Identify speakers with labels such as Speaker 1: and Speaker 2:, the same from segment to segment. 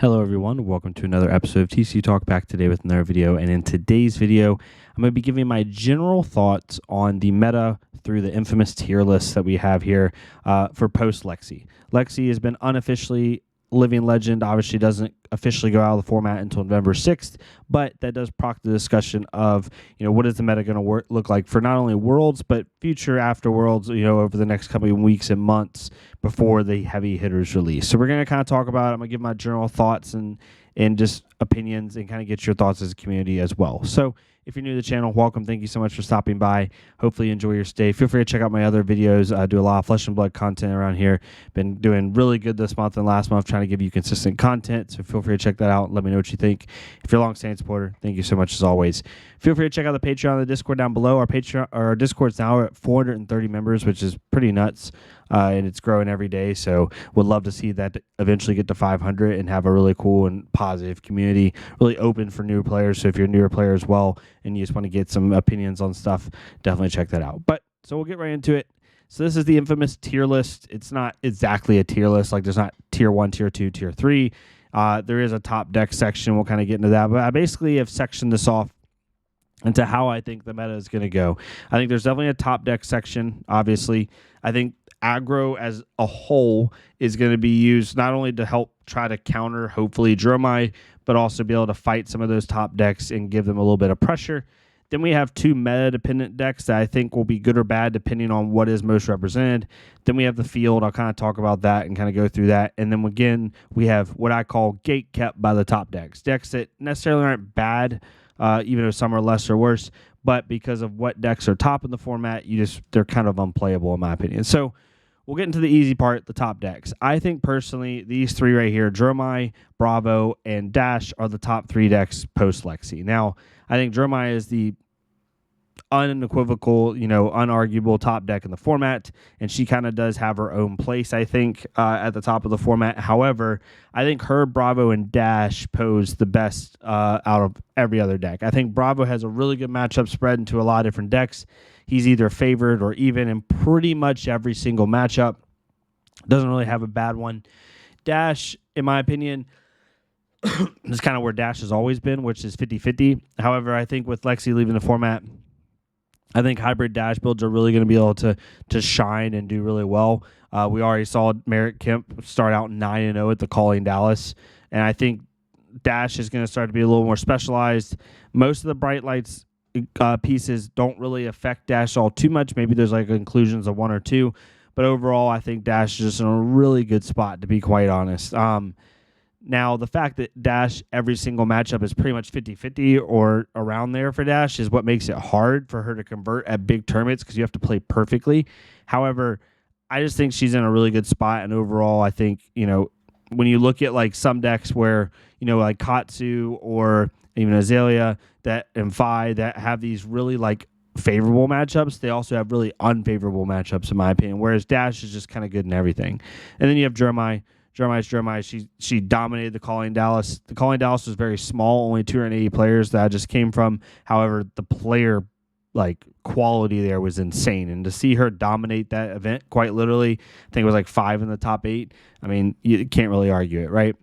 Speaker 1: Hello everyone, welcome to another episode of TCG Talk, back today with another video. And in today's video, I'm going to be giving my general thoughts on the meta through the infamous tier list that we have here for post Lexi. Lexi has been unofficially living legend, obviously doesn't officially go out of the format until November 6th, but that does proc the discussion of, what is the meta going to look like for not only Worlds, but future after Worlds, over the next couple of weeks and months before the heavy hitters release. So we're going to kind of talk about it. I'm going to give my general thoughts and just opinions and kind of get your thoughts as a community as well. So if you're new to the channel, welcome. Thank you so much for stopping by. Hopefully you enjoy your stay. Feel free to check out my other videos. I do a lot of flesh and blood content around here. Been doing really good this month and last month, trying to give you consistent content. So feel free to check that out and let me know what you think. If you're a long-standing supporter, thank you so much as always. Feel free to check out the Patreon and the Discord down below. Our Discord's now at 430 members, which is pretty nuts. And it's growing every day, so would love to see that eventually get to 500 and have a really cool and positive community, really open for new players. So if you're a newer player as well and you just want to get some opinions on stuff, definitely check that out. So we'll get right into it. So this is the infamous tier list. It's not exactly a tier list. Like there's not tier 1, tier 2, tier 3. There is a top deck section. We'll kind of get into that. But I basically have sectioned this off into how I think the meta is going to go. I think there's definitely a top deck section, obviously. I think aggro as a whole is going to be used not only to help try to counter, hopefully, Dromai, but also be able to fight some of those top decks and give them a little bit of pressure. Then we have two meta-dependent decks that I think will be good or bad depending on what is most represented. Then we have the field. I'll kind of talk about that and kind of go through that. And then again, we have what I call gate kept by the top decks. Decks that necessarily aren't bad, even though some are less or worse, but because of what decks are top in the format, they're kind of unplayable in my opinion. So we'll get into the easy part, the top decks. I think personally, these three right here, Dromai, Bravo, and Dash are the top three decks post Lexi. Now, I think Dromai is the unequivocal, unarguable top deck in the format, and she kind of does have her own place, I think, at the top of the format. However, I think her, Bravo, and Dash pose the best out of every other deck. I think Bravo has a really good matchup spread into a lot of different decks. He's either favored or even in pretty much every single matchup. Doesn't really have a bad one. Dash, in my opinion, is kind of where Dash has always been, which is 50-50. However, I think with Lexi leaving the format, I think hybrid Dash builds are really going to be able to shine and do really well. We already saw Merritt Kemp start out 9-0 at the Calling Dallas, and I think Dash is going to start to be a little more specialized. Most of the Bright Lights pieces don't really affect Dash all too much. Maybe there's like inclusions of one or two, but overall, I think Dash is just in a really good spot, to be quite honest. Now, the fact that Dash every single matchup is pretty much 50-50 or around there for Dash is what makes it hard for her to convert at big tournaments because you have to play perfectly. However, I just think she's in a really good spot, and overall, I think, when you look at like some decks where, like Katsu or even Azalea and Phi that have these really like favorable matchups, they also have really unfavorable matchups, in my opinion, whereas Dash is just kind of good in everything. And then you have Dromai. She dominated the Calling Dallas. The Calling Dallas was very small, only 280 players that I just came from. However, the player quality there was insane. And to see her dominate that event, quite literally, I think it was like 5 in the top 8. I mean, you can't really argue it, right?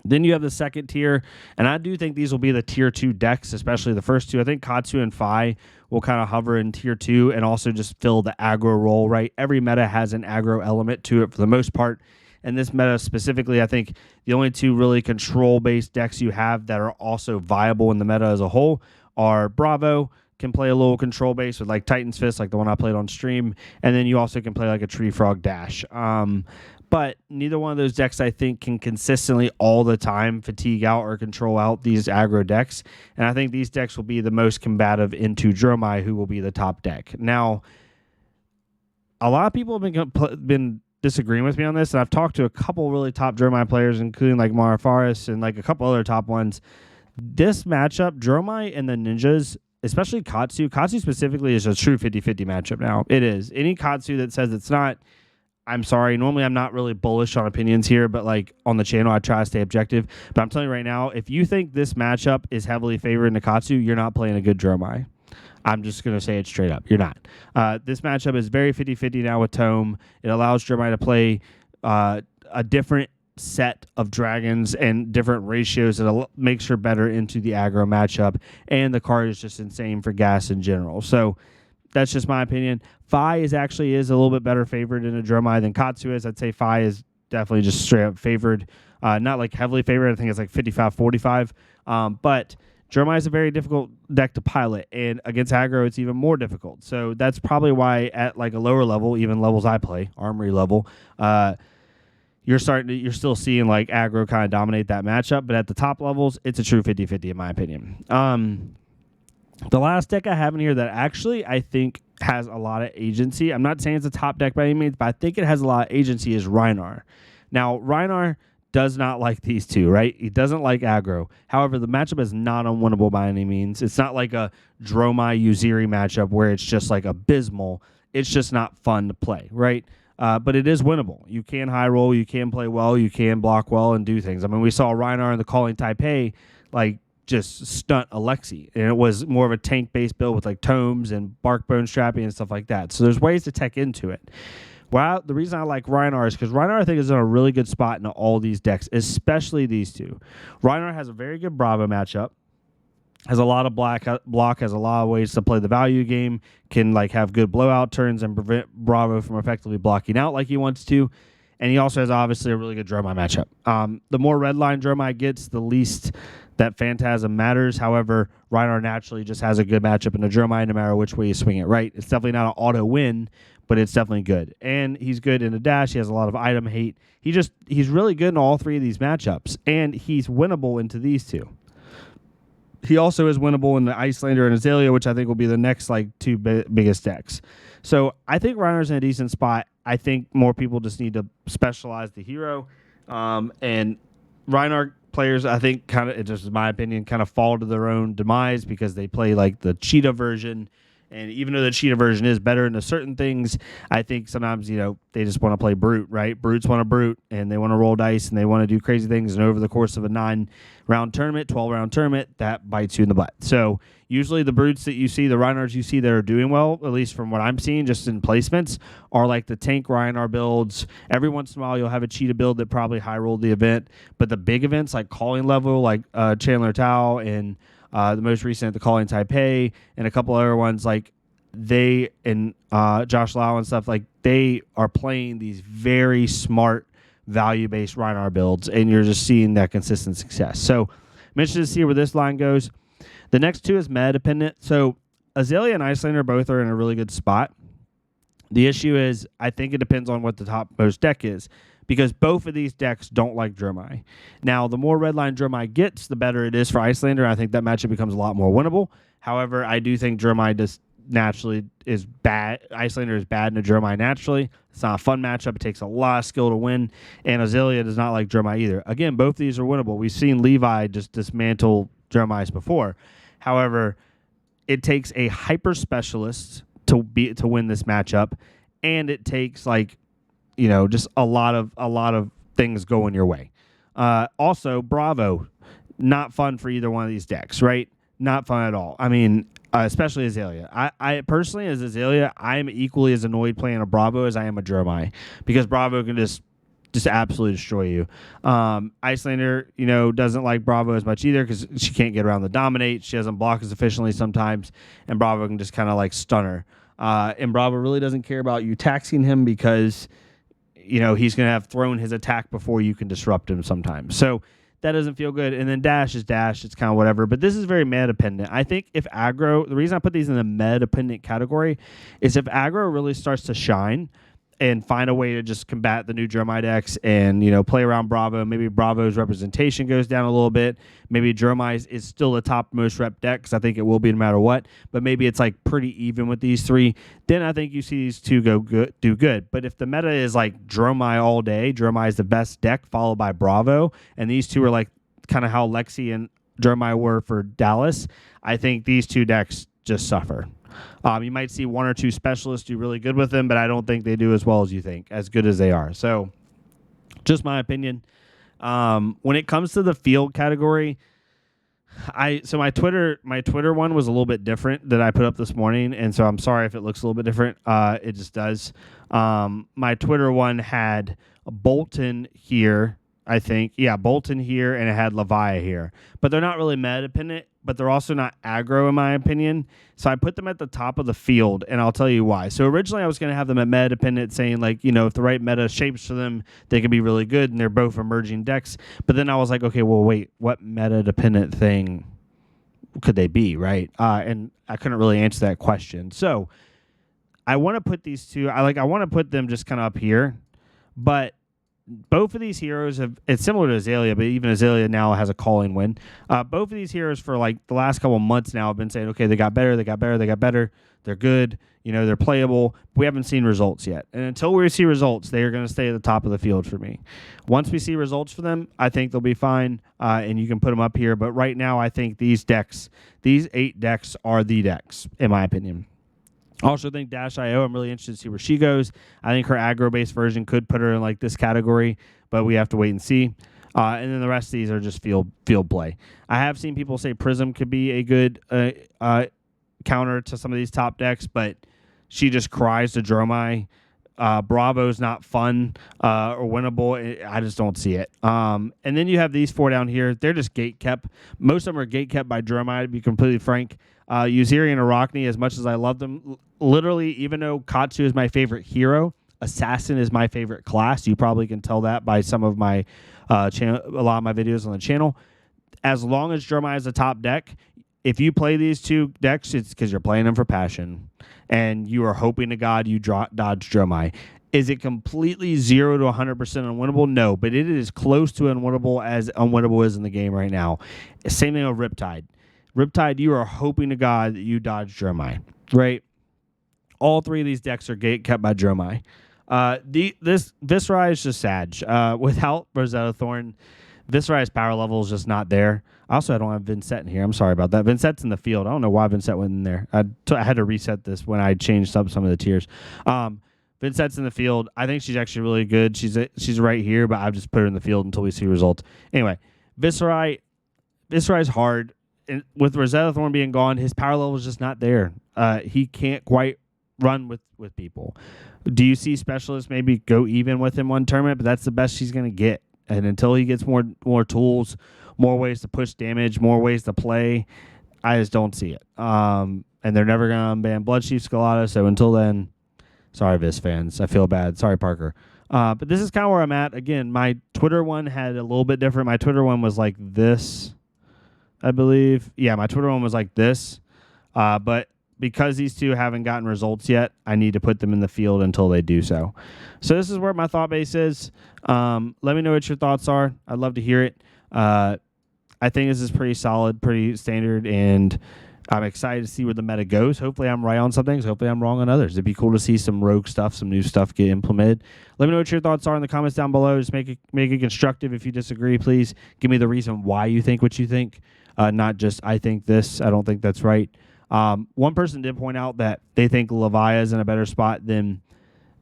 Speaker 1: Then you have the second tier, and I do think these will be the tier 2 decks, especially the first two. I think Katsu and Phi will kind of hover in tier 2 and also just fill the aggro role, right? Every meta has an aggro element to it for the most part. And this meta specifically, I think the only two really control-based decks you have that are also viable in the meta as a whole are Bravo, can play a little control-based with like Titan's Fist, like the one I played on stream, and then you also can play like a Tree Frog Dash. But neither one of those decks, I think, can consistently all the time fatigue out or control out these aggro decks. And I think these decks will be the most combative into Dromai, who will be the top deck. Now, a lot of people have been disagreeing with me on this, and I've talked to a couple really top Dromai players, including like Mara Faris and like a couple other top ones. This matchup, Dromai and the Ninjas, especially Katsu specifically, is a true 50-50 matchup now. It is. Any Katsu that says it's not, I'm sorry. Normally, I'm not really bullish on opinions here, but like on the channel, I try to stay objective. But I'm telling you right now, if you think this matchup is heavily favored in Katsu, you're not playing a good Dromai. I'm just going to say it straight up. You're not. This matchup is very 50-50 now with Tome. It allows Dromai to play a different set of dragons and different ratios that makes her better into the aggro matchup, and the card is just insane for gas in general. So that's just my opinion. Fi is a little bit better favored in a Dromai than Katsu is. I'd say Fi is definitely just straight up favored, not like heavily favored. I think it's like 55-45. But Dromai is a very difficult deck to pilot, and against aggro, it's even more difficult. So that's probably why at like a lower level, even levels I play, Armory level, you're still seeing like aggro kind of dominate that matchup. But at the top levels, it's a true 50-50 in my opinion. The last deck I have in here that actually I think has a lot of agency, I'm not saying it's a top deck by any means, but I think it has a lot of agency, is Rhinar. Now, Rhinar does not like these two, right? He doesn't like aggro. However, the matchup is not unwinnable by any means. It's not like a Dromai Uziri matchup where it's just like abysmal. It's just not fun to play, right? But it is winnable. You can high roll, you can play well, you can block well and do things. I mean, we saw Rhinar in the Calling Taipei, like, just stunt a Lexi, and it was more of a tank-based build with like tomes and barkbone strapping and stuff like that. So there's ways to tech into it. Well, the reason I like Rhinar is because Rhinar, I think, is in a really good spot in all these decks, especially these two. Rhinar has a very good Bravo matchup, has a lot of block, has a lot of ways to play the value game, can like have good blowout turns and prevent Bravo from effectively blocking out like he wants to. And he also has obviously a really good Dromai matchup. The more red line Dromai gets, the least that Phantasm matters. However, Rhinar naturally just has a good matchup in a Dromai no matter which way you swing it, right? It's definitely not an auto win, but it's definitely good. And he's good in a dash. He has a lot of item hate. He's really good in all three of these matchups, and he's winnable into these two. He also is winnable in the Icelander and Azalea, which I think will be the next like two biggest decks. So I think Rhinar's in a decent spot. I think more people just need to specialize the hero. And Rhinar players, I think, kind of, it just is my opinion, kind of fall to their own demise because they play like the cheetah version. And even though the cheetah version is better into certain things, I think sometimes, they just want to play brute, right? Brutes want to brute, and they want to roll dice, and they want to do crazy things. And over the course of a 9-round tournament, 12-round tournament, that bites you in the butt. So usually the brutes that you see, the Rhinars you see that are doing well, at least from what I'm seeing just in placements, are like the tank Rhinar builds. Every once in a while, you'll have a cheetah build that probably high-rolled the event. But the big events like Calling Level, like Chandler Tao and the most recent, the Calling Taipei, and a couple other ones, like they and Josh Lau and stuff, like they are playing these very smart value-based Rhinar builds, and you're just seeing that consistent success. So I'm interested to see where this line goes. The next two is meta-dependent. So Azalea and Icelander both are in a really good spot. The issue is I think it depends on what the topmost deck is, because both of these decks don't like Dromai. Now, the more redline Dromai gets, the better it is for Icelander. I think that matchup becomes a lot more winnable. However, I do think Dromai just naturally is bad. Icelander is bad in a Dromai naturally. It's not a fun matchup. It takes a lot of skill to win. And Azalea does not like Dromai either. Again, both of these are winnable. We've seen Levi just dismantle Dromais before. However, it takes a hyper specialist to win this matchup, and it takes just a lot of things going your way. Also, Bravo, not fun for either one of these decks, right? Not fun at all. I mean, especially Azalea. I personally, as Azalea, I am equally as annoyed playing a Bravo as I am a Dromai, because Bravo can just absolutely destroy you. Icelander, doesn't like Bravo as much either because she can't get around the dominate. She doesn't block as efficiently sometimes, and Bravo can just kind of like stun her. And Bravo really doesn't care about you taxing him because he's going to have thrown his attack before you can disrupt him sometimes. So that doesn't feel good. And then dash is dash. It's kind of whatever. But this is very meta-dependent. I think if aggro, the reason I put these in the meta-dependent category is if aggro really starts to shine and find a way to just combat the new Dromai decks and, play around Bravo. Maybe Bravo's representation goes down a little bit. Maybe Dromai is still the top most rep deck, because I think it will be no matter what. But maybe it's like pretty even with these three. Then I think you see these two do good. But if the meta is like Dromai all day, Dromai is the best deck followed by Bravo, and these two are like kind of how Lexi and Dromai were for Dallas, I think these two decks just suffer. You might see one or two specialists do really good with them, but I don't think they do as well as you think, as good as they are. So, just my opinion. When it comes to the field category, my Twitter one was a little bit different that I put up this morning, and so I'm sorry if it looks a little bit different. It just does. My Twitter one had Bolton here I think. Yeah, Bolton here, and it had Leviah here. But they're not really meta dependent, but they're also not aggro, in my opinion. So I put them at the top of the field, and I'll tell you why. So originally I was going to have them at meta dependent, saying, like, you know, if the right meta shapes for them, they could be really good, and they're both emerging decks. But then I was like, okay, well, wait, what meta dependent thing could they be, right? And I couldn't really answer that question. So I want to put these two, I want to put them just kind of up here, but both of these heroes have, it's similar to Azalea, but even Azalea now has a calling win. Both of these heroes for like the last couple of months now have been saying, okay, they got better, they're good, you know, they're playable. We haven't seen results yet. And until we see results, they are going to stay at the top of the field for me. Once we see results for them, I think they'll be fine, and you can put them up here. But right now, I think these 8 decks are the decks, in my opinion. Also think Dash.io, I'm really interested to see where she goes. I think her aggro-based version could put her in like this category, but we have to wait and see. And then the rest of these are just field play. I have seen people say Prism could be a good counter to some of these top decks, but she just cries to Dromai. Bravo's not fun or winnable. I just don't see it. And then you have these 4 down here. They're just gate kept. Most of them are gate kept by Dromai, to be completely frank. Uziri and Arachne, as much as I love them, literally, even though Katsu is my favorite hero, Assassin is my favorite class. You probably can tell that by some of my channel, a lot of my videos on the channel. As long as Dromai is a top deck, if you play these 2 decks, it's because you're playing them for passion, and you are hoping to God you dodge Dromai. Is it completely 0 to 100% unwinnable? No, but it is close to unwinnable as unwinnable is in the game right now. Same thing with Riptide. Riptide, you are hoping to God that you dodge Dromai, right? All 3 of these decks are gate kept by Dromai. This Viserai is just sad. Without Rosetta Thorn, Viserai's power level is just not there. Also, I don't have Vincent in here. I'm sorry about that. Vincent's in the field. I don't know why Vincent went in there. I had to reset this when I changed up some of the tiers. Vincent's in the field. I think she's actually really good. She's right here, but I've just put her in the field until we see results. Anyway, Viserai's hard. And with Rosetta Thorn being gone, his power level is just not there. He can't quite run with people. Do you see Specialists maybe go even with him one tournament? But that's the best she's going to get. And until he gets more tools, more ways to push damage, more ways to play, I just don't see it. And they're never going to unban Bloodchief Scalata. So until then, sorry, Vis fans. I feel bad. Sorry, Parker. But this is kind of where I'm at. Again, my Twitter one had a little bit different. My Twitter one was like this, I believe. Yeah, my Twitter one was like this. But because these 2 haven't gotten results yet, I need to put them in the field until they do so. So this is where my thought base is. Let me know what your thoughts are. I'd love to hear it. I think this is pretty solid, pretty standard, and I'm excited to see where the meta goes. Hopefully I'm right on some things. Hopefully I'm wrong on others. It'd be cool to see some rogue stuff, some new stuff get implemented. Let me know what your thoughts are in the comments down below. Just make it constructive. If you disagree, please give me the reason why you think what you think. Not just, I think this, I don't think that's right. One person did point out that they think Leviah is in a better spot than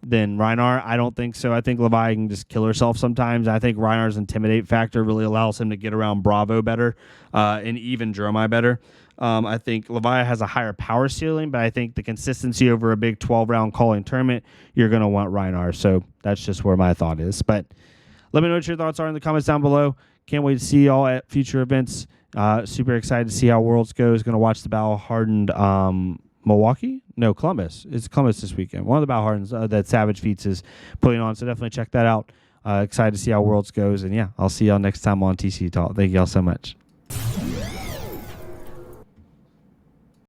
Speaker 1: Rhinar. I don't think so. I think Leviah can just kill herself sometimes. I think Rhinar's intimidate factor really allows him to get around Bravo better, and even Dromai better. I think Leviah has a higher power ceiling, but I think the consistency over a big 12-round calling tournament, you're going to want Rhinar. So that's just where my thought is. But let me know what your thoughts are in the comments down below. Can't wait to see y'all at future events. Super excited to see how Worlds goes. Going to watch the Battle Hardened Milwaukee? No, Columbus. It's Columbus this weekend. One of the Battle Hardens that Savage Feats is putting on. So definitely check that out. Excited to see how Worlds goes. And yeah, I'll see y'all next time on TCG Talk. Thank y'all so much.